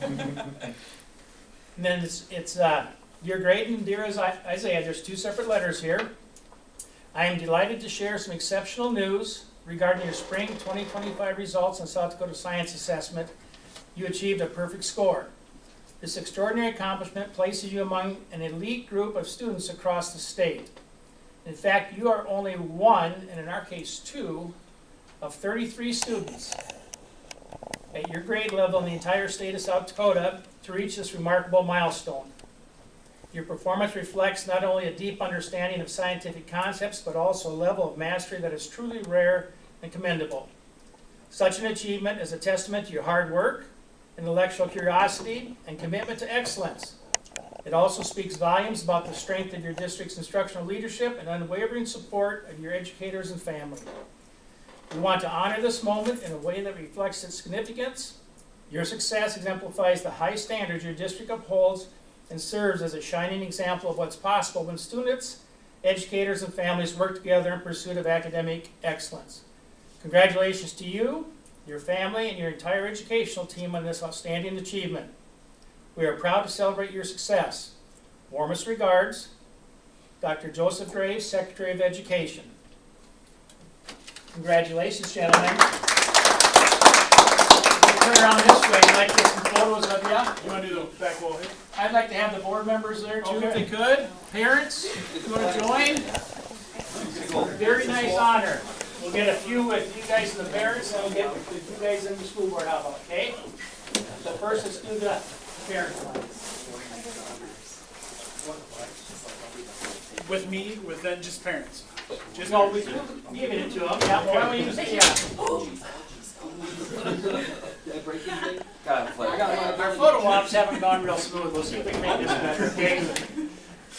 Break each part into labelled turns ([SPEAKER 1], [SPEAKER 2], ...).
[SPEAKER 1] And then it's dear Graydon, dear Isaiah, there's two separate letters here. I am delighted to share some exceptional news regarding your spring 2025 results in South Dakota Science Assessment. You achieved a perfect score. This extraordinary accomplishment places you among an elite group of students across the state. In fact, you are only one, and in our case two, of 33 students at your grade level in the entire state of South Dakota to reach this remarkable milestone. Your performance reflects not only a deep understanding of scientific concepts, but also a level of mastery that is truly rare and commendable. Such an achievement is a testament to your hard work, intellectual curiosity, and commitment to excellence. It also speaks volumes about the strength of your district's instructional leadership and unwavering support of your educators and family. We want to honor this moment in a way that reflects its significance. Your success exemplifies the high standards your district upholds and serves as a shining example of what's possible when students, educators, and families work together in pursuit of academic excellence. Congratulations to you, your family, and your entire educational team on this outstanding achievement. We are proud to celebrate your success. Warmest regards, Dr. Joseph Graves, Secretary of Education. Congratulations, gentlemen. Turn around this way. I'd like to get some photos of you.
[SPEAKER 2] You want to do the back wall here?
[SPEAKER 1] I'd like to have the board members there too,
[SPEAKER 2] Okay.
[SPEAKER 1] if they could. Parents, if you want to join. Very nice honor. We'll get a few with you guys and the parents, and we'll get you guys in the school board. How about, okay? So first, let's do the parents one.
[SPEAKER 2] With me, with then just parents.
[SPEAKER 1] Just no, we give it to them. Yeah, why don't you just, yeah. Our photo ops haven't gone real smooth. We'll see if we can make this better, okay?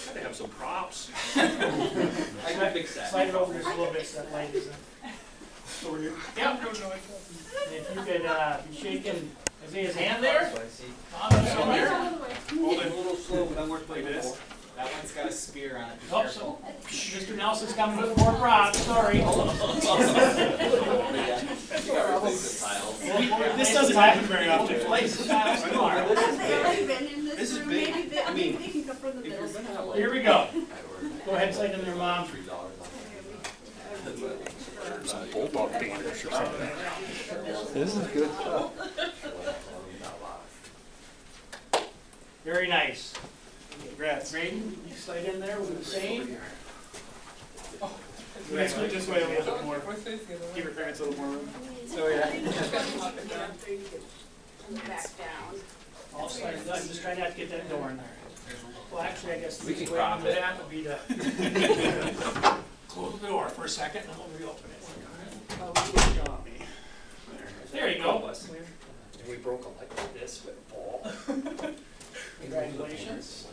[SPEAKER 2] Gotta have some props.
[SPEAKER 1] I can fix that. Slide it over just a little bit so that light isn't.
[SPEAKER 2] Over here.
[SPEAKER 1] Yep. And if you could be shaking Isaiah's hand there.
[SPEAKER 2] Hold it.
[SPEAKER 3] A little slow, but I'm working
[SPEAKER 2] Like
[SPEAKER 3] like
[SPEAKER 2] this.
[SPEAKER 3] this. That one's got a spear on it.
[SPEAKER 1] Oh, so Mr. Nelson's coming with more props. Sorry.
[SPEAKER 2] This doesn't happen very often.
[SPEAKER 3] This is big. I mean,
[SPEAKER 4] they can come from the middle school.
[SPEAKER 1] Here we go. Go ahead and say to their mom.
[SPEAKER 2] Some bulldog banders or something.
[SPEAKER 5] This is good stuff.
[SPEAKER 1] Very nice.
[SPEAKER 2] Congrats.
[SPEAKER 1] Graydon, you slide in there with the same.
[SPEAKER 2] Let's move this way a little bit more. Give your parents a little more room.
[SPEAKER 1] So yeah.
[SPEAKER 4] Back down.
[SPEAKER 1] All slide done. Just try not to get that door in there. Well, actually, I guess the
[SPEAKER 3] We can
[SPEAKER 1] way to
[SPEAKER 3] crop
[SPEAKER 1] do
[SPEAKER 3] it.
[SPEAKER 1] that would be to close the door for a second and then we'll reopen it. There you go.
[SPEAKER 3] we broke a light like this with a ball.
[SPEAKER 1] Congratulations.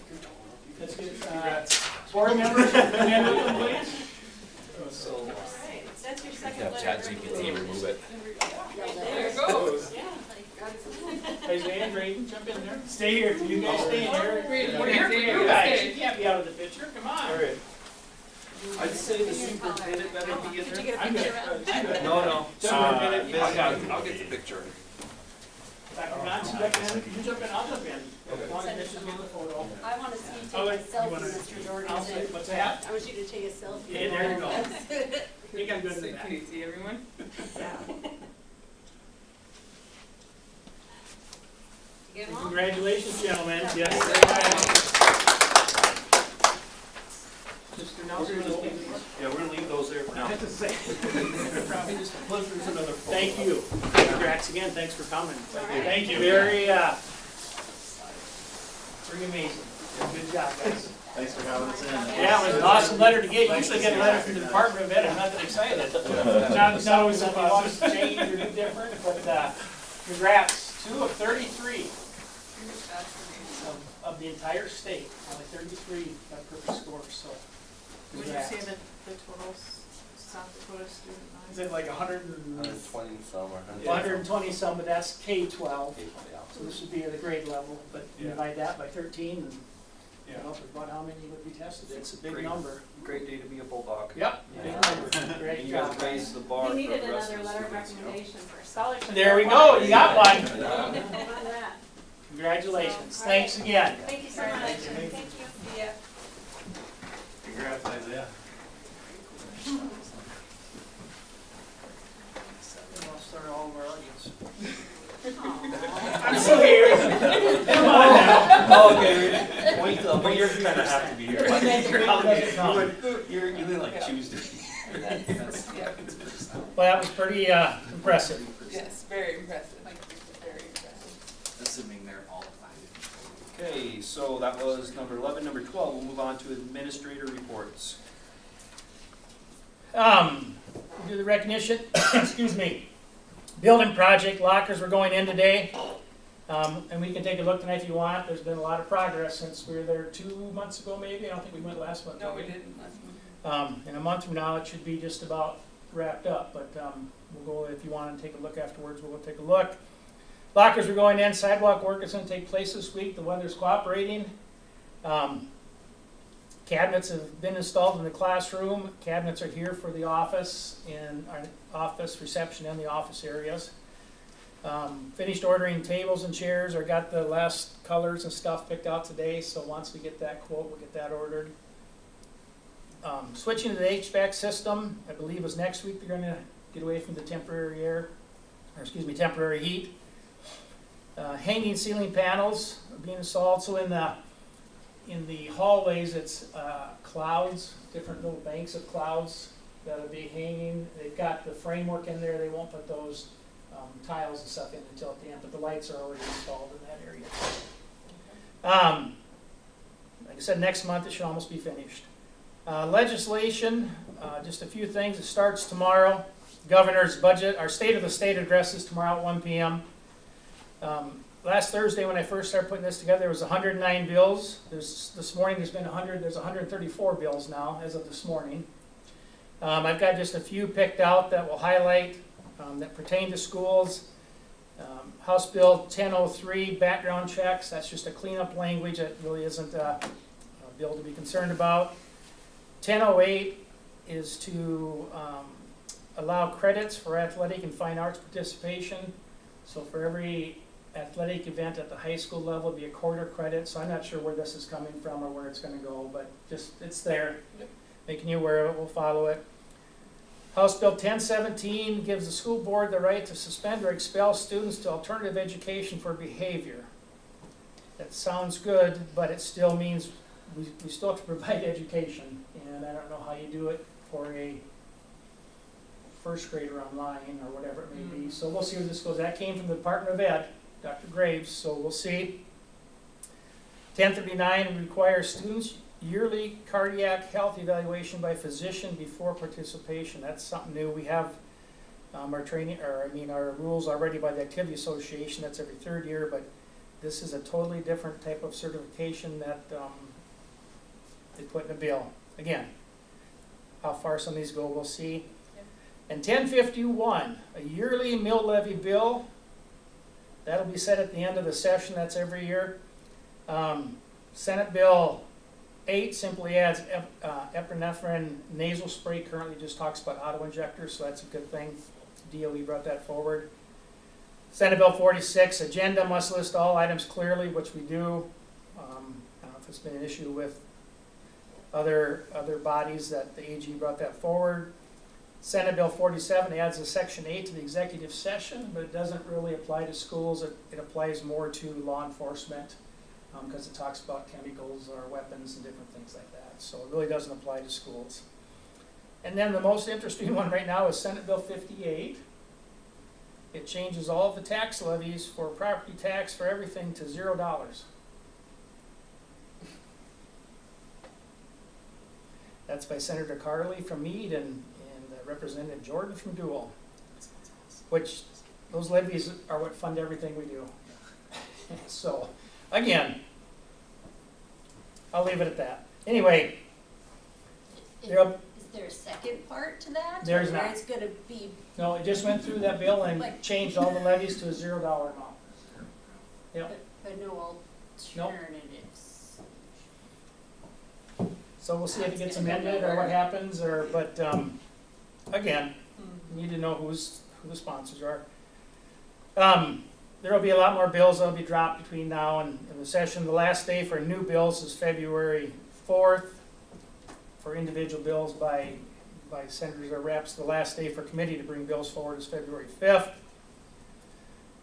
[SPEAKER 1] Let's get board members come in with them, please.
[SPEAKER 3] So,
[SPEAKER 4] Alright, that's your second
[SPEAKER 5] Have
[SPEAKER 4] letter.
[SPEAKER 5] ChatGPT remove it.
[SPEAKER 4] There it goes. Yeah.
[SPEAKER 1] Isaiah, Graydon, jump in there. Stay here. You guys stay in here. We're here for you guys. You can't be out of the picture. Come on.
[SPEAKER 3] I'd say the superintendent better be in
[SPEAKER 4] Did you
[SPEAKER 3] there.
[SPEAKER 4] get a
[SPEAKER 1] I'm
[SPEAKER 4] picture
[SPEAKER 1] good.
[SPEAKER 4] of it?
[SPEAKER 3] No, no.
[SPEAKER 1] Superintendent,
[SPEAKER 5] I'll get the picture.
[SPEAKER 1] Dr. Johnson, jump in. You jump in, I'll jump in. As long as Mitch is in the photo.
[SPEAKER 4] I want to see you
[SPEAKER 1] Oh,
[SPEAKER 4] take a
[SPEAKER 1] wait,
[SPEAKER 4] selfie,
[SPEAKER 2] wanna-
[SPEAKER 4] Mr. Jordan.
[SPEAKER 1] I'll say, what's that?
[SPEAKER 4] I want you to take a selfie.
[SPEAKER 1] Yeah, there you go.
[SPEAKER 4] That's
[SPEAKER 1] I think I'm good with that.
[SPEAKER 4] Can you see everyone? Yeah. Get them all?
[SPEAKER 1] Congratulations, gentlemen.
[SPEAKER 2] Yes.
[SPEAKER 1] Mr. Nelson, will you-
[SPEAKER 3] Yeah, we're gonna leave those there for
[SPEAKER 1] I
[SPEAKER 3] now.
[SPEAKER 1] have to say,
[SPEAKER 3] Probably just there's another.
[SPEAKER 1] thank you. Congrats again. Thanks for coming.
[SPEAKER 4] right.
[SPEAKER 1] Thank you. Very, pretty amazing. Good job, guys.
[SPEAKER 3] Thanks for having us in.
[SPEAKER 1] Yeah, it was an awesome letter to get. Usually get a letter from the Department of Ed. I'm not that excited. Not always something you want us to change or do different, but congrats. 2 of 33 of the entire state. Only 33 got perfect scores, so
[SPEAKER 6] Would you
[SPEAKER 1] congrats.
[SPEAKER 6] say that the total South Dakota student
[SPEAKER 2] Is
[SPEAKER 6] numbers?
[SPEAKER 2] it like 100?
[SPEAKER 5] 120 some or
[SPEAKER 1] 120 some, but that's K-12.
[SPEAKER 5] Yeah.
[SPEAKER 1] So this would be at the grade level, but you
[SPEAKER 2] Yeah.
[SPEAKER 1] divide that by 13 and
[SPEAKER 2] Yeah.
[SPEAKER 1] come up with about how many would be tested. It's a big
[SPEAKER 3] Great.
[SPEAKER 1] number.
[SPEAKER 3] Great day to be a bulldog.
[SPEAKER 1] Yep, big number. Great
[SPEAKER 3] You guys
[SPEAKER 1] job.
[SPEAKER 3] raised the bar for
[SPEAKER 4] We needed
[SPEAKER 3] the rest
[SPEAKER 4] another
[SPEAKER 3] of the
[SPEAKER 4] letter of
[SPEAKER 3] students, you know.
[SPEAKER 4] recommendation for a scholarship.
[SPEAKER 1] There we go, you got one.
[SPEAKER 4] Hold on to that.
[SPEAKER 1] Congratulations.
[SPEAKER 6] So,
[SPEAKER 1] Thanks again.
[SPEAKER 4] Thank you so much. Thank you.
[SPEAKER 6] Yeah.
[SPEAKER 2] Congrats, Isaiah.
[SPEAKER 1] And I'll start all of our audience.
[SPEAKER 4] Aw.
[SPEAKER 1] I'm still here. Come on now.
[SPEAKER 3] Oh, okay, wait till, but you're kind of have to be here.
[SPEAKER 1] You're obligated.
[SPEAKER 3] You live like Tuesday.
[SPEAKER 6] Yeah.
[SPEAKER 1] Well, that was pretty impressive.
[SPEAKER 6] Yes, very impressive. Very impressive.
[SPEAKER 3] Assuming they're all five. Okay, so that was number 11. Number 12, we'll move on to administrator reports.
[SPEAKER 1] Do the recognition, excuse me. Building project, lockers were going in today. And we can take a look tonight if you want. There's been a lot of progress since we were there 2 months ago maybe. I don't think we went last month.
[SPEAKER 6] No,
[SPEAKER 1] did
[SPEAKER 6] we didn't last month.
[SPEAKER 1] In a month from now, it should be just about wrapped up, but we'll go, if you want to take a look afterwards, we'll go take a look. Lockers are going in, sidewalk work is going to take place this week, the weather's cooperating. Cabinets have been installed in the classroom, cabinets are here for the office, in our office reception and the office areas. Finished ordering tables and chairs, or got the last colors and stuff picked out today, so once we get that quote, we'll get that ordered. Switching to the HVAC system, I believe was next week, they're gonna get away from the temporary air, or excuse me, temporary heat. Hanging ceiling panels are being installed, so in the hallways, it's clouds, different little banks of clouds that'll be hanging. They've got the framework in there, they won't put those tiles and stuff in until at the end, but the lights are already installed in that area. Like I said, next month it should almost be finished. Legislation, just a few things. It starts tomorrow. Governor's budget, our State of the State address is tomorrow at 1 p.m. Last Thursday when I first started putting this together, there was 109 bills. This morning there's 134 bills now as of this morning. I've got just a few picked out that will highlight that pertain to schools. House Bill 1003, background checks, that's just a cleanup language. That really isn't a bill to be concerned about. 1008 is to allow credits for athletic and fine arts participation. So for every athletic event at the high school level, it'd be a quarter credit. So I'm not sure where this is coming from or where it's going to go, but just it's there.
[SPEAKER 6] Yep.
[SPEAKER 1] Making you aware of it, we'll follow it. House Bill 1017 gives the school board the right to suspend or expel students to alternative education for behavior. That sounds good, but it still means we still have to provide education, and I don't know how you do it for a first grader online or whatever it may be. So we'll see where this goes. That came from the Department of Ed, Dr. Graves, so we'll see. 1039 requires students yearly cardiac health evaluation by physician before participation. That's something new. We have our training, or I mean our rules already by the Activity Association. That's every third year, but this is a totally different type of certification that they put in a bill. Again, how far some of these go, we'll see.
[SPEAKER 6] Yep.
[SPEAKER 1] And 1051, a yearly mill levy bill. That'll be set at the end of the session. That's every year. Senate Bill 8 simply adds epinephrine nasal spray. Currently just talks about auto-injectors, so that's a good thing. DOE brought that forward. Senate Bill 46, agenda must list all items clearly, which we do. I don't know if it's been an issue with other bodies that the AG brought that forward. Senate Bill 47 adds a Section 8 to the executive session, but it doesn't really apply to schools. It applies more to law enforcement because it talks about chemicals or weapons and different things like that. So it really doesn't apply to schools. And then the most interesting one right now is Senate Bill 58. It changes all of the tax levies for property tax for everything to $0. That's by Senator Carley from Meade and Representative Jordan from Dual. Which, those levies are what fund everything we do. So, again, I'll leave it at that. Anyway,
[SPEAKER 4] Is
[SPEAKER 1] there-
[SPEAKER 4] there a second part to that?
[SPEAKER 1] There's
[SPEAKER 4] Or
[SPEAKER 1] not.
[SPEAKER 4] it's gonna be,
[SPEAKER 1] no, it just went through that bill and changed all the levies to a $0 amount. Yep.
[SPEAKER 4] but no
[SPEAKER 1] Nope.
[SPEAKER 4] alternatives.
[SPEAKER 1] So we'll see if it gets amended or what happens, or, but, again, you need to know who the sponsors are. There'll be a lot more bills that'll be dropped between now and the session. The last day for new bills is February 4th. For individual bills by senators or reps, the last day for committee to bring bills forward is February 5th.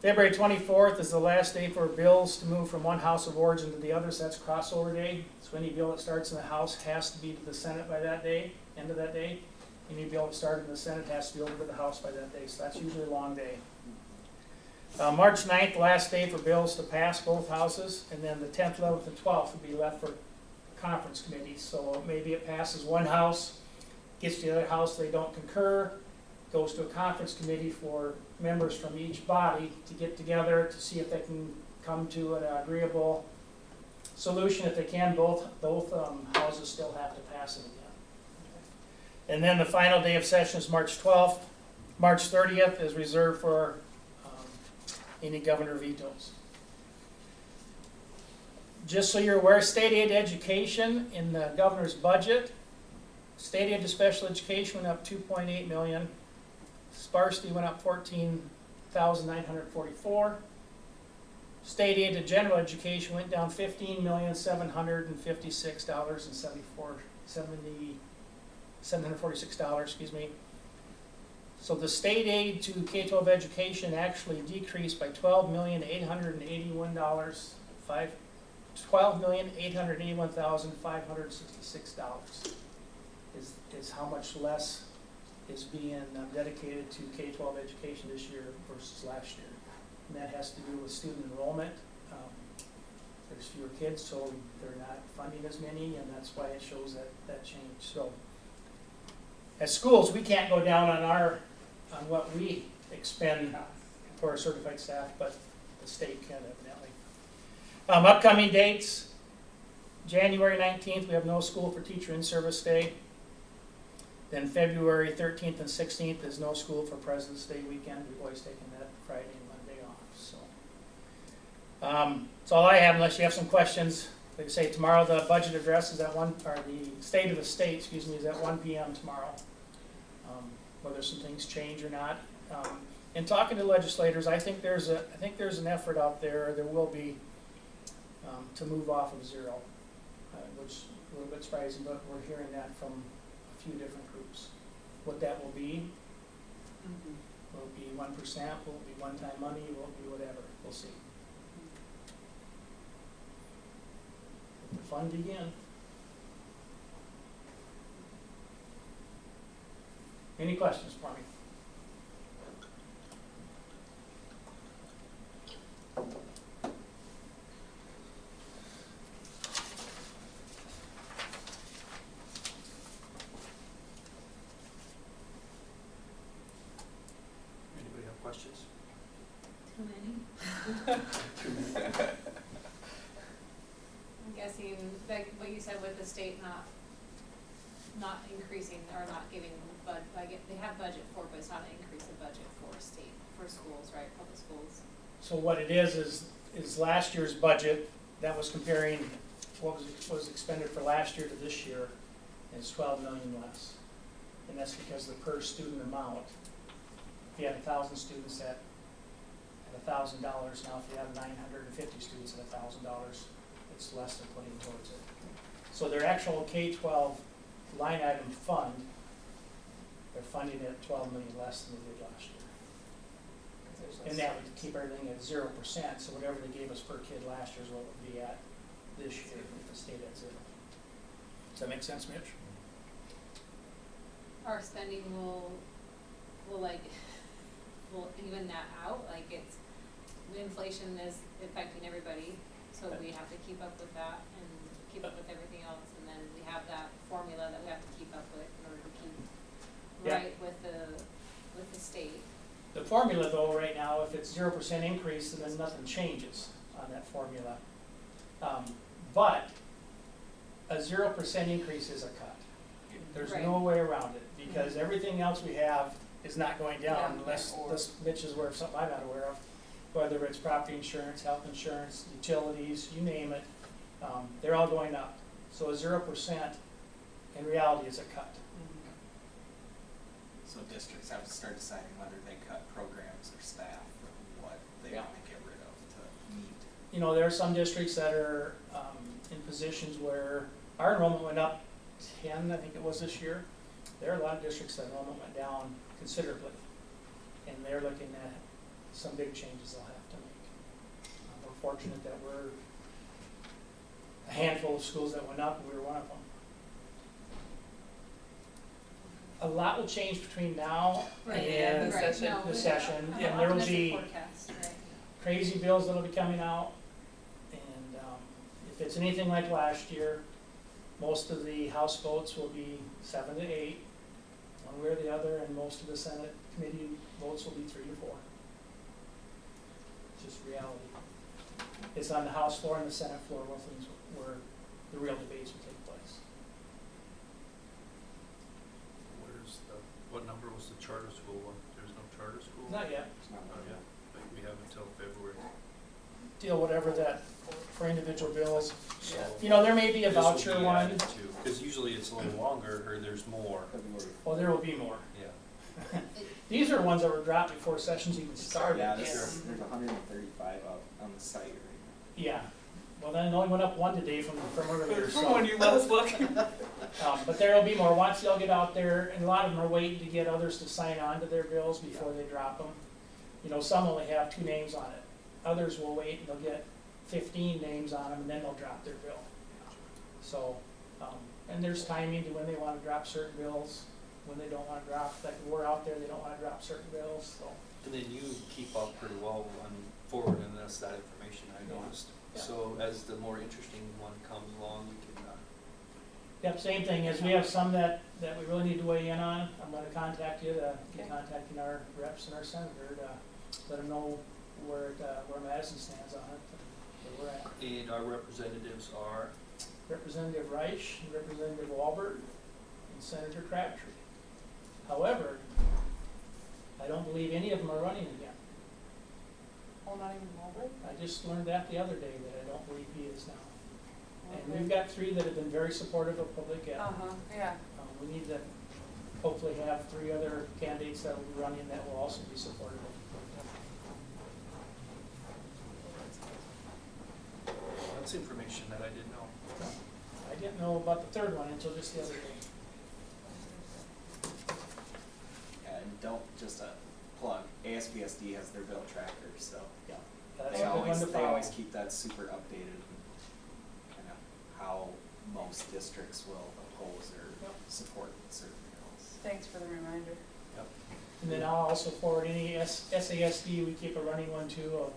[SPEAKER 1] February 24th is the last day for bills to move from one house of origin to the other, so that's crossover day. So any bill that starts in the House has to be to the Senate by that day, end of that day. Any bill that started in the Senate has to be over to the House by that day, so that's usually a long day. March 9th, last day for bills to pass both houses, and then the 10th, 11th, and 12th will be left for conference committees. So maybe it passes one house, gets to the other house, they don't concur, goes to a conference committee for members from each body to get together to see if they can come to an agreeable solution. If they can, both houses still have to pass it again. And then the final day of session is March 12th. March 30th is reserved for any governor vetoes. Just so you're aware, state aid to education in the governor's budget, state aid to special education went up $2.8 million. Sparsity went up $14,944. State aid to general education went down $15,756,746, excuse me. So the state aid to K-12 education actually decreased by $12,881,566 is how much less is being dedicated to K-12 education this year versus last year. And that has to do with student enrollment. There's fewer kids, so they're not funding as many, and that's why it shows that change. So as schools, we can't go down on what we expend for our certified staff, but the state can evidently. Upcoming dates, January 19th, we have no school for teacher in-service day. Then February 13th and 16th is no school for President's Day weekend. We've always taken that Friday and Monday off. So that's all I have, unless you have some questions. Like I say, tomorrow the budget address is at the state of the state, excuse me, is at 1 p.m. tomorrow. Whether some things change or not. In talking to legislators, I think there's an effort out there. There will be to move off of zero, which is a little bit surprising, but we're hearing that from a few different groups. What that will be? Will it be 1%? Will it be one-time money? Will it be whatever? We'll see. Let the fun begin. Any questions for me?
[SPEAKER 3] Anybody have questions?
[SPEAKER 4] Too many?
[SPEAKER 6] I'm guessing, like what you said with the state not increasing or not giving, but they have budget for, but it's not an increase in budget for schools, right, public schools.
[SPEAKER 1] So what it is last year's budget, that was comparing what was expended for last year to this year, and it's 12 million less. And that's because the per student amount, if you had 1,000 students at $1,000, now if you have 950 students at $1,000, it's less than putting towards it. So their actual K-12 line item fund, they're funding it at 12 million less than they did last year. And that would keep everything at 0%, so whatever they gave us per kid last year is what it would be at this year if it stayed at 0. Does that make sense, Mitch?
[SPEAKER 6] Our spending will even that out, like inflation is affecting everybody, so we have to keep up with that and keep up with everything else, and then we have that formula that we have to keep up with in order to keep right with the state.
[SPEAKER 1] The formula though, right now, if it's 0% increase, then nothing changes on that formula. But a 0% increase is a cut. There's no way around it, because everything else we have is not going down unless Mitch is aware of something I'm not aware of, whether it's property insurance, health insurance, utilities, you name it, they're all going up. So a 0% in reality is a cut.
[SPEAKER 7] So districts have to start deciding whether they cut programs or staff or what they want to get rid
[SPEAKER 1] you know, there are some districts that are, in positions where our enrollment went up 10, I think it was this year. There are a lot of districts that enrollment went down considerably, and they're looking at some big changes they'll have to make. We're fortunate that we're a handful of schools that went up, and we were one of them. A lot will change between now
[SPEAKER 6] Right,
[SPEAKER 1] and
[SPEAKER 6] right,
[SPEAKER 4] session.
[SPEAKER 6] no,
[SPEAKER 1] the session,
[SPEAKER 6] I'm
[SPEAKER 1] and there will
[SPEAKER 6] optimistic
[SPEAKER 1] be
[SPEAKER 6] forecast, right.
[SPEAKER 1] crazy bills that'll be coming out. And if it's anything like last year, most of the House votes will be 7 to 8, one way or the other, and most of the Senate committee votes will be 3 to 4. It's just reality. It's on the House floor and the Senate floor where the real debates will take place.
[SPEAKER 7] What number was the charter school one? There's no charter school?
[SPEAKER 1] Not yet.
[SPEAKER 7] Not yet. Like, we have until February.
[SPEAKER 1] Deal whatever that for individual bills.
[SPEAKER 7] So
[SPEAKER 1] You know, there may be a
[SPEAKER 7] this will
[SPEAKER 1] voucher
[SPEAKER 7] be
[SPEAKER 1] one.
[SPEAKER 7] added to, because usually it's a little longer, or there's more.
[SPEAKER 1] Well, there will be more.
[SPEAKER 7] Yeah.
[SPEAKER 1] These are ones that were dropped before sessions even started.
[SPEAKER 5] Yeah,
[SPEAKER 7] Yes.
[SPEAKER 5] there's 135 up on the site right
[SPEAKER 1] Yeah, well, then it only went up one today from earlier, so.
[SPEAKER 2] From when you last looked.
[SPEAKER 1] But there will be more, once they'll get out there, and a lot of them are waiting to get others to sign on to their bills before they drop them. You know, some only have 2 names on it, others will wait and they'll get 15 names on them, and then they'll drop their bill. So, and there's timing to when they wanna drop certain bills, when they don't wanna drop, like we're out there, they don't wanna drop certain bills, so.
[SPEAKER 3] And then you keep up pretty well on forwarding us that information, I noticed.
[SPEAKER 1] Yeah.
[SPEAKER 3] So as the more interesting one comes along, we can,
[SPEAKER 1] Yep, same thing, as we have some that we really need to weigh in on, I'm gonna contact you, be contacting our reps and our senator to let them know where Madison stands on it, and where we're at.
[SPEAKER 3] and our representatives are,
[SPEAKER 1] Representative Reich, and Representative Walbert, and Senator Crabtree. However, I don't believe any of them are running again.
[SPEAKER 4] Oh, not even Marlboro?
[SPEAKER 1] I just learned that the other day, that I don't believe he is now. And we've got 3 that have been very supportive of public ed.
[SPEAKER 4] Yeah.
[SPEAKER 1] We need to hopefully have 3 other candidates that will be running that will also be supportive of
[SPEAKER 3] that's information that I didn't know.
[SPEAKER 1] public ed. I didn't know about the 3rd one until just the other day.
[SPEAKER 5] now. And don't just plug, ASBSD has their bill tracker, so
[SPEAKER 1] Yeah, that's
[SPEAKER 5] they
[SPEAKER 1] a good one
[SPEAKER 5] always,
[SPEAKER 1] to
[SPEAKER 5] they
[SPEAKER 1] follow.
[SPEAKER 5] always keep that super updated. Kind of how most districts will oppose or
[SPEAKER 1] Yep.
[SPEAKER 5] support certain bills.
[SPEAKER 4] Thanks for the reminder.
[SPEAKER 1] And then I'll also forward any SASD, we keep a running one too of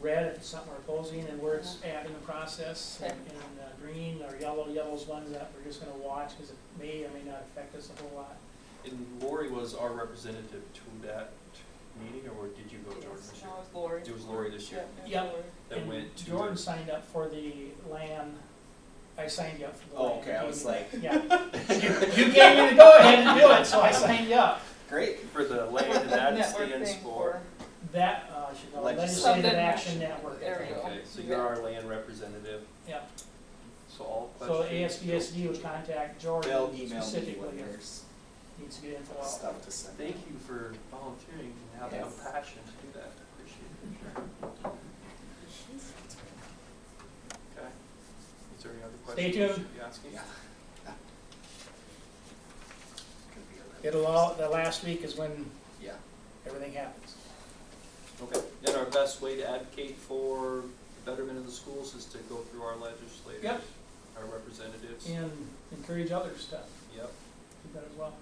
[SPEAKER 1] red if it's something we're opposing and where it's at in the process.
[SPEAKER 4] Okay.
[SPEAKER 1] And green or yellow's ones that we're just gonna watch because it may or may not affect us a whole lot.
[SPEAKER 3] And Lori was our representative to that meeting, or did you go, Jordan, this year?
[SPEAKER 4] No, it's Lori.
[SPEAKER 3] It was Lori this year
[SPEAKER 1] Yep.
[SPEAKER 4] Lori.
[SPEAKER 3] that
[SPEAKER 1] And
[SPEAKER 3] went to.
[SPEAKER 1] Jordan signed up for the land, I signed you up for the
[SPEAKER 5] Oh,
[SPEAKER 1] land.
[SPEAKER 5] okay, I was like,
[SPEAKER 1] Yeah, you gave me the go-ahead to do it, so I signed you up.
[SPEAKER 5] great.
[SPEAKER 3] For the land, and that
[SPEAKER 4] Network
[SPEAKER 3] stands
[SPEAKER 4] thing
[SPEAKER 3] for,
[SPEAKER 1] That, I should know,
[SPEAKER 5] Legislative
[SPEAKER 1] Legislative
[SPEAKER 4] Action
[SPEAKER 1] Action Network. I
[SPEAKER 4] There we
[SPEAKER 1] think.
[SPEAKER 4] go.
[SPEAKER 3] okay, so you're our land representative,
[SPEAKER 1] Yeah,
[SPEAKER 3] so all
[SPEAKER 1] so
[SPEAKER 3] questions.
[SPEAKER 1] ASBSD would contact
[SPEAKER 5] They'll
[SPEAKER 1] Jordan
[SPEAKER 5] email me
[SPEAKER 1] specifically
[SPEAKER 5] when
[SPEAKER 1] if
[SPEAKER 5] there's
[SPEAKER 1] needs to get info out.
[SPEAKER 5] stuff to send.
[SPEAKER 3] Thank you for volunteering and having
[SPEAKER 5] Yes.
[SPEAKER 3] a passion to do that, appreciate it. Okay, is there any other questions?
[SPEAKER 1] Stay
[SPEAKER 3] we
[SPEAKER 1] tuned.
[SPEAKER 3] should be asking?
[SPEAKER 5] Yeah. Could be a really-
[SPEAKER 1] It'll all, the last week is when
[SPEAKER 5] Yeah.
[SPEAKER 1] everything happens.
[SPEAKER 3] Okay, and our best way to advocate for the betterment of the schools is to go through our legislators,
[SPEAKER 1] Yep.
[SPEAKER 3] our representatives.
[SPEAKER 1] And encourage others to
[SPEAKER 3] Yep,
[SPEAKER 1] do that as well.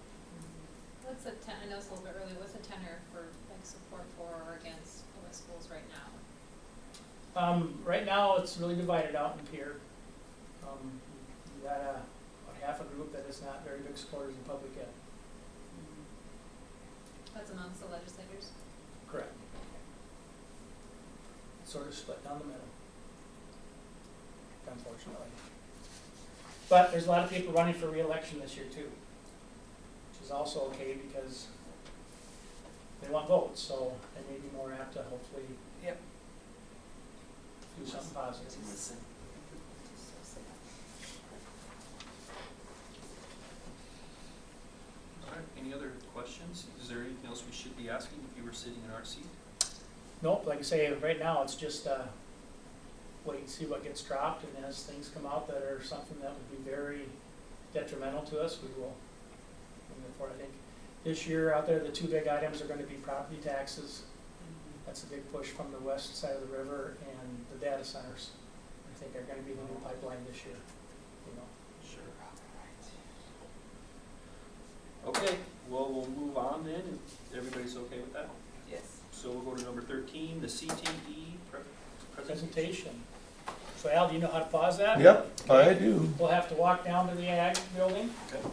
[SPEAKER 6] What's the I know it's a little bit early, what's the tenor for like support for or against public schools right now?
[SPEAKER 1] Right now, it's really divided out in Pierre. You got about half a group that is not very big supporters of public ed.
[SPEAKER 6] That's amongst the legislators?
[SPEAKER 1] Correct. Sort of split down the middle, unfortunately. But there's a lot of people running for re-election this year too, which is also okay because they want votes, so they may be more apt to hopefully
[SPEAKER 4] Yep.
[SPEAKER 1] do something positive.
[SPEAKER 5] Listen.
[SPEAKER 3] all right, any other questions? Is there anything else we should be asking if you were sitting in our seat?
[SPEAKER 1] Nope, like I say, right now, it's just, wait and see what gets dropped, and as things come out that are something that would be very detrimental to us, we will bring it forward. I think this year out there, the two big items are gonna be property taxes. That's a big push from the west side of the river, and the data centers, I think are gonna be the new pipeline this year, you know.
[SPEAKER 3] Sure. Okay, well, we'll move on then, if everybody's okay with that.
[SPEAKER 5] Yes.
[SPEAKER 3] So we'll go to number 13, the CTE presentation.
[SPEAKER 1] Presentation. So Al, do you know how to pause that?
[SPEAKER 8] Yep, I do.
[SPEAKER 1] We'll have to walk down to the ag building.
[SPEAKER 3] Okay.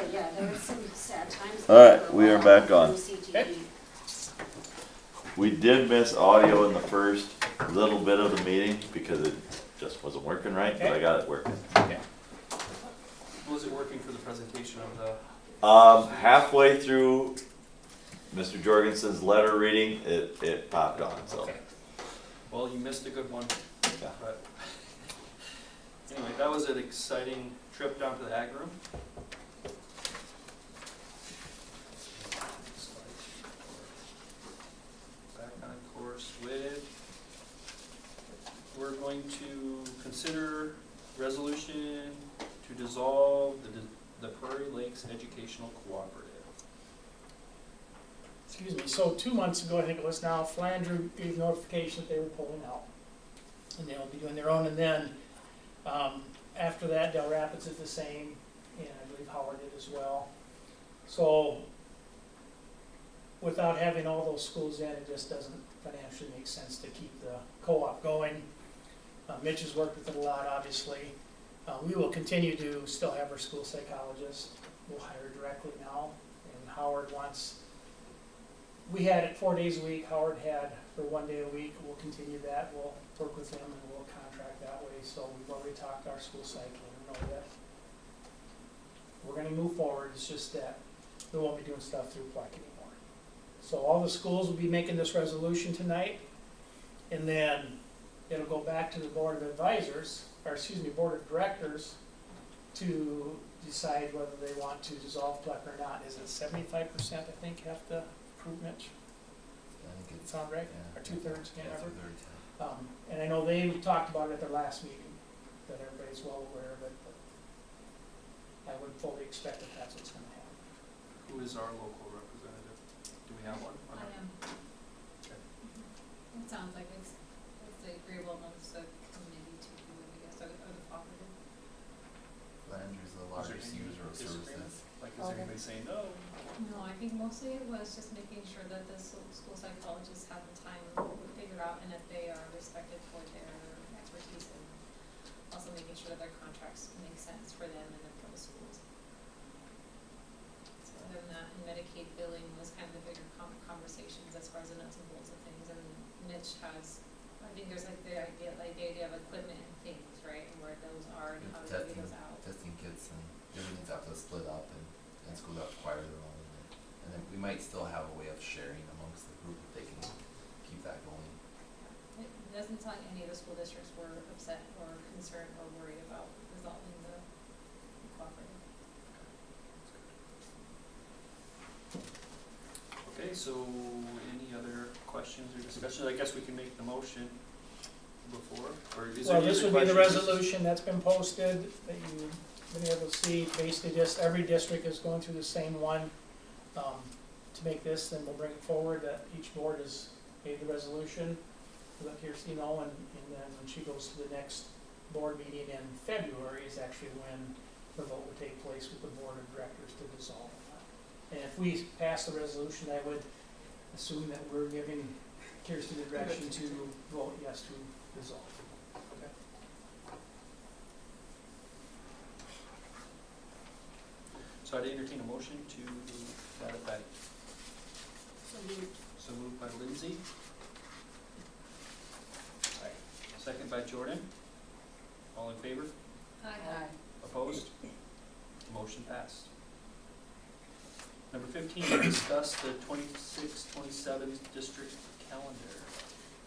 [SPEAKER 6] But yeah, there was some sad times.
[SPEAKER 8] All right,
[SPEAKER 6] for a
[SPEAKER 8] we are
[SPEAKER 6] while
[SPEAKER 8] back on.
[SPEAKER 6] through CTE.
[SPEAKER 8] We did miss audio in the first little bit of the meeting because it just wasn't working right, but I got it working.
[SPEAKER 3] Was it working for the presentation of the?
[SPEAKER 8] Halfway through Mr. Jorgensen's letter reading, it popped on, so.
[SPEAKER 3] Okay. Well, you missed a good one,
[SPEAKER 8] Yeah.
[SPEAKER 3] but anyway, that was an exciting trip down to the ag room. Back on course with, we're going to consider resolution to dissolve the Prairie Lakes Educational Cooperative.
[SPEAKER 1] Excuse me, so 2 months ago, I think it was now, Flandreau gave notification that they were pulling out. And they'll be doing their own, and then, after that, Del Rapids is the same, and I believe Howard did as well. So, without having all those schools in, it just doesn't financially make sense to keep the co-op going. Mitch has worked with it a lot, obviously. We will continue to still have our school psychologist. We'll hire directly now, and Howard wants, we had it 4 days a week, Howard had for 1 day a week. We'll continue that, we'll work with him and we'll contract that way. So we've already talked to our school psych, let him know that we're gonna move forward. It's just that we won't be doing stuff through Pleck anymore. So all the schools will be making this resolution tonight, and then it'll go back to the Board of Advisors, or excuse me, Board of Directors, to decide whether they want to dissolve Pleck or not. Is it 75%, I think, have to approve, Mitch?
[SPEAKER 9] I think it's,
[SPEAKER 1] Sound right?
[SPEAKER 9] yeah.
[SPEAKER 1] Or 2/3,
[SPEAKER 9] Yeah,
[SPEAKER 1] can't remember.
[SPEAKER 9] 2/3, yeah.
[SPEAKER 1] And I know they talked about it at their last meeting, that everybody's well aware of it, but I would fully expect that that's what's gonna happen.
[SPEAKER 3] Who is our local representative? Do we have one?
[SPEAKER 6] I am.
[SPEAKER 3] Okay.
[SPEAKER 6] It sounds like it's agreeable amongst the committee to do it, I guess, or the cooperative.
[SPEAKER 9] Landry's the
[SPEAKER 3] Is
[SPEAKER 9] largest
[SPEAKER 3] there any
[SPEAKER 9] user of
[SPEAKER 3] disagreement?
[SPEAKER 9] services.
[SPEAKER 3] Like, is
[SPEAKER 6] Okay.
[SPEAKER 3] anybody saying no?
[SPEAKER 6] No, I think mostly it was just making sure that the school psychologists have the time to figure out, and that they are respected for their expertise, and also making sure that their contracts make sense for them and then for the schools. So other than that, and Medicaid billing was kind of the bigger conversations as far as the nuts and bolts of things, and Mitch has, I think there's like the idea of equipment and things, right, and where those are and how to figure those out.
[SPEAKER 9] Testing kits and everything's have to split up and schools have to acquire their own. And then we might still have a way of sharing amongst the group if they can keep that going.
[SPEAKER 6] It doesn't sound like any of the school districts were upset or concerned or worried about resolving the cooperative.
[SPEAKER 3] Okay, so any other questions or discussions? I guess we can make the motion before, or is there
[SPEAKER 1] Well,
[SPEAKER 3] any
[SPEAKER 1] this
[SPEAKER 3] other
[SPEAKER 1] would be the
[SPEAKER 3] questions?
[SPEAKER 1] resolution that's been posted, that you've been able to see. Basically, just every district is going through the same one. To make this, then we'll bring it forward, that each board has made the resolution. We'll let Kirsty know, and then when she goes to the next board meeting in February is actually when the vote would take place with the board of directors to dissolve. And if we pass the resolution, I would assume that we're giving Kirsty the direction to vote yes to dissolve. Okay.
[SPEAKER 3] So I'd entertain a motion to that effect. So moved by Lindsay. Second by Jordan. All in favor?
[SPEAKER 6] Aye.
[SPEAKER 3] Opposed? Motion passed. Number 15, discuss the 26-27 district calendar.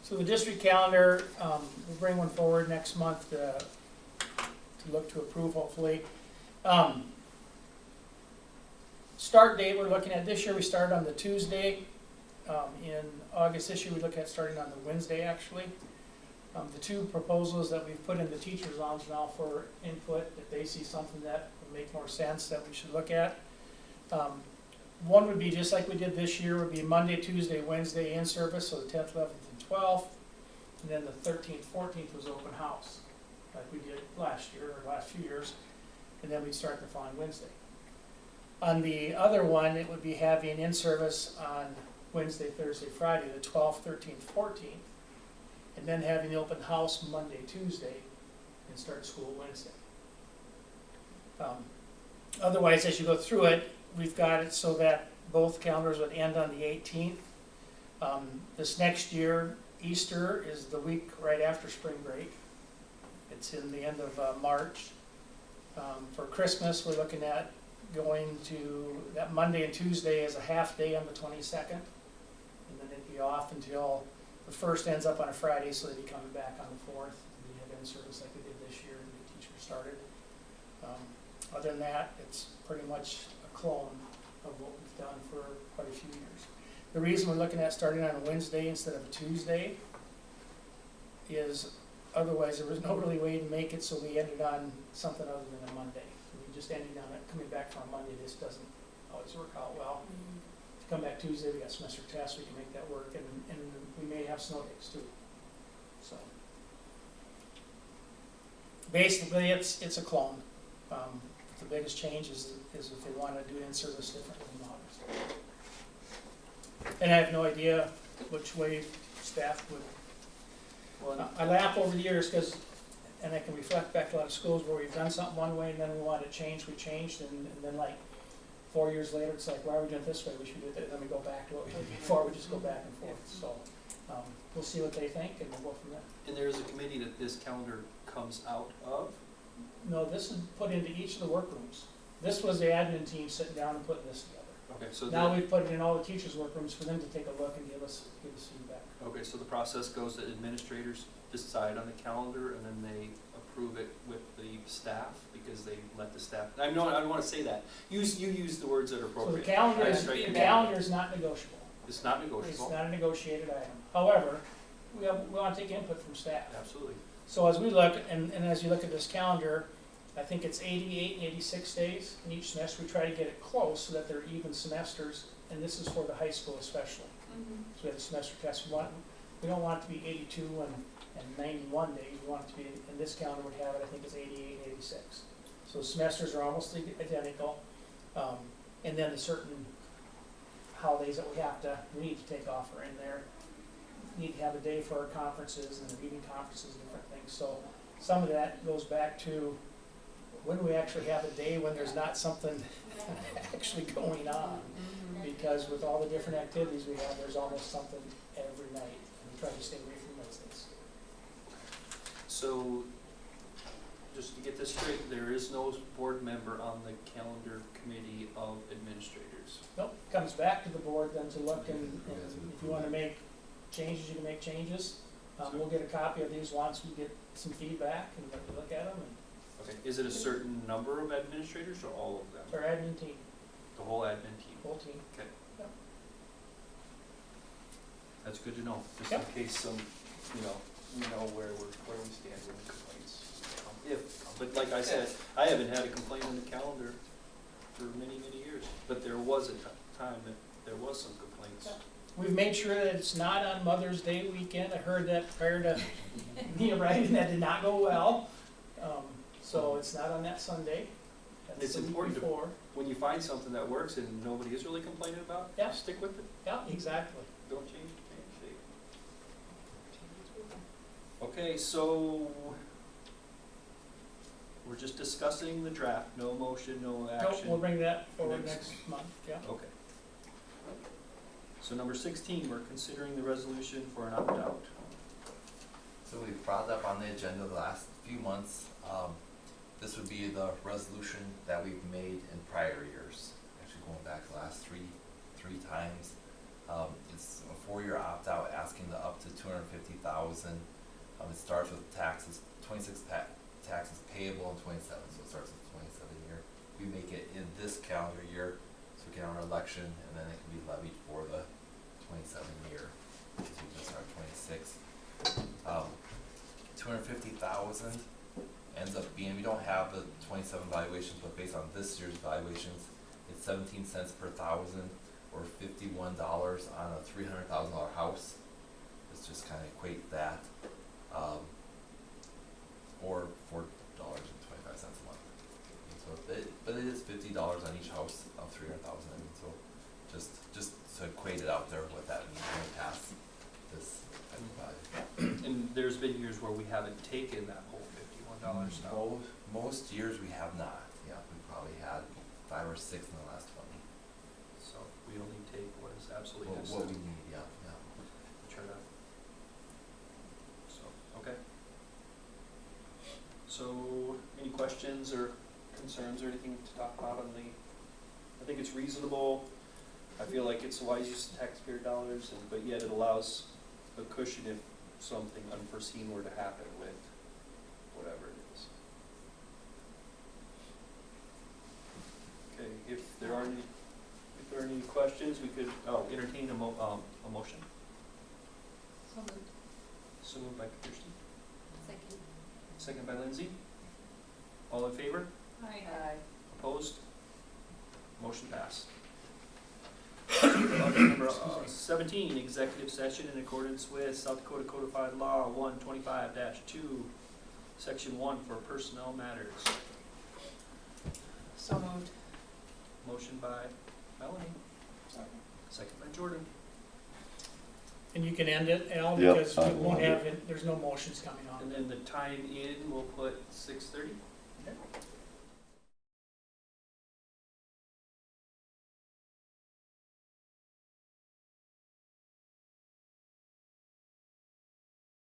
[SPEAKER 1] So the district calendar, we'll bring one forward next month to look to approve, hopefully. Start date, we're looking at this year, we started on the Tuesday. In August this year, we look at starting on the Wednesday, actually. The two proposals that we've put in the teacher's lounge now for input, if they see something that would make more sense that we should look at. One would be just like we did this year, would be Monday, Tuesday, Wednesday in service, so the 10th, 11th, and 12th. And then the 13th, 14th was open house, like we did last year, or last few years. And then we'd start the following Wednesday. On the other one, it would be having in service on Wednesday, Thursday, Friday, the 12th, 13th, 14th. And then having the open house Monday, Tuesday, and start school Wednesday. Otherwise, as you go through it, we've got it so that both calendars would end on the 18th. This next year, Easter is the week right after spring break. It's in the end of March. For Christmas, we're looking at going to, that Monday and Tuesday is a half day on the 22nd. And then they'd be off until the first ends up on a Friday, so they'd be coming back on the 4th. We have in-service like we did this year, and the teacher started. Other than that, it's pretty much a clone of what we've done for quite a few years. The reason we're looking at starting on a Wednesday instead of a Tuesday is otherwise there was no really way to make it, so we ended on something other than a Monday. We just ended on it coming back from a Monday. This doesn't always work out well. To come back Tuesday, we got semester tests, we can make that work, and we may have snow days too. So basically, it's a clone. The biggest change is if they want to do in-service differently in August. And I have no idea which way staff would.
[SPEAKER 3] Well,
[SPEAKER 1] I laugh over the years because, and I can reflect back to a lot of schools where we've done something one way and then we wanted to change, we changed, and then like 4 years later, it's like, why are we doing it this way? We should do it that, and then we go back to what we did before, we just go back and forth. So we'll see what they think and we'll go from there.
[SPEAKER 3] and there is a committee that this calendar comes out of?
[SPEAKER 1] No, this is put into each of the workrooms. This was the admin team sitting down and putting this together.
[SPEAKER 3] Okay, so
[SPEAKER 1] Now we've put it in all the teachers' workrooms for them to take a look and give us feedback.
[SPEAKER 3] okay, so the process goes that administrators decide on the calendar and then they approve it with the staff because they let the staff, I don't want to say that. You use the words that are
[SPEAKER 1] So the
[SPEAKER 3] appropriate.
[SPEAKER 1] calendar
[SPEAKER 3] I
[SPEAKER 1] is,
[SPEAKER 3] strike
[SPEAKER 1] the
[SPEAKER 3] it.
[SPEAKER 1] calendar is not negotiable.
[SPEAKER 3] It's not
[SPEAKER 1] It's
[SPEAKER 3] negotiable.
[SPEAKER 1] not a negotiated item. However, we want to take input from staff.
[SPEAKER 3] Absolutely.
[SPEAKER 1] So as we look, and as you look at this calendar, I think it's 88 and 86 days in each semester. We try to get it close so that they're even semesters, and this is for the high school especially. So we have the semester test. We don't want it to be 82 and 91 days. We want it to be, and this calendar would have it, I think it's 88 and 86. So semesters are almost identical. And then the certain holidays that we need to take off are in there. We need to have a day for our conferences and reading conferences and different things. So some of that goes back to when do we actually have a day when there's not something actually going on? Because with all the different activities we have, there's almost something every night. And we try to stay away from Wednesdays.
[SPEAKER 3] So, just to get this straight, there is no board member on the calendar committee of administrators.
[SPEAKER 1] Nope, comes back to the board then to look and if you want to make changes, you can make changes. We'll get a copy of these once we get some feedback and let you look at them. And
[SPEAKER 3] Okay, is it a certain number of administrators or all of them?
[SPEAKER 1] it's our admin team,
[SPEAKER 3] The whole admin team?
[SPEAKER 1] whole team.
[SPEAKER 3] Okay.
[SPEAKER 1] Yep.
[SPEAKER 3] That's good to know, just
[SPEAKER 1] Yep.
[SPEAKER 3] in case some, we know where we stand with complaints. But like I said, I haven't had a complaint on the calendar for many, many years, but there was a time that there was some complaints.
[SPEAKER 1] We've made sure that it's not on Mother's Day weekend. I heard that prior to me arriving, that did not go well. So it's not on that Sunday. That's
[SPEAKER 3] It's
[SPEAKER 1] the week
[SPEAKER 3] important to-
[SPEAKER 1] before.
[SPEAKER 3] When you find something that works and nobody is really complaining about,
[SPEAKER 1] Yeah.
[SPEAKER 3] stick with it,
[SPEAKER 1] Yeah, exactly.
[SPEAKER 3] don't change shape. Okay, so we're just discussing the draft, no motion, no
[SPEAKER 1] Nope,
[SPEAKER 3] action.
[SPEAKER 1] we'll bring that forward
[SPEAKER 3] Next.
[SPEAKER 1] next month, yeah.
[SPEAKER 3] Okay. So number 16, we're considering the resolution for an opt-out.
[SPEAKER 9] So we've brought it up on the agenda the last few months. This would be the resolution that we've made in prior years, actually going back the last three times. It's a 4-year opt-out asking the up to $250,000. It starts with taxes, 26 taxes payable in 27, so it starts with 27 year. We make it in this calendar year, so we can have our election, and then it can be levied for the 27 year. So we just start 26. 250,000 ends up being, we don't have the 27 valuations, but based on this year's valuations, it's 17 cents per thousand, or $51 on a $300,000 house. Let's just kind of equate that, or $4.25 a month. And so, but it is $50 on each house of 300,000. I mean, so just to equate it out there, what that means when we pass this type of value.
[SPEAKER 3] And there's been years where we haven't taken that whole $51 now.
[SPEAKER 9] Most years we have not. Yeah, we probably had 5 or 6 in the last 20.
[SPEAKER 7] So we only take what is absolutely
[SPEAKER 9] What
[SPEAKER 7] necessary.
[SPEAKER 9] we need, yeah, yeah.
[SPEAKER 7] Try to. So, okay. So, any questions or concerns or anything to talk about on the, I think it's reasonable. I feel like it's a wise use of taxpayer dollars, and, but yet it allows a cushion if something unforeseen were to happen with whatever it is. Okay, if there aren't any questions, we could, entertain a motion.
[SPEAKER 6] So moved.
[SPEAKER 7] So moved by Kirsty,
[SPEAKER 6] Second.
[SPEAKER 7] second by Lindsay. All in favor?
[SPEAKER 6] Aye.
[SPEAKER 7] Opposed? Motion passed. Number 17, executive session in accordance with South Dakota Codified Law 125-2, Section 1 for personnel matters.
[SPEAKER 4] So moved.
[SPEAKER 7] Motion by Melanie, second by Jordan.
[SPEAKER 1] And you can end it, Al,
[SPEAKER 8] Yep,
[SPEAKER 1] because
[SPEAKER 8] I
[SPEAKER 1] we won't
[SPEAKER 8] will.
[SPEAKER 1] have, there's no motions coming on.
[SPEAKER 7] And then the time in, we'll put 6:30.
[SPEAKER 1] Okay.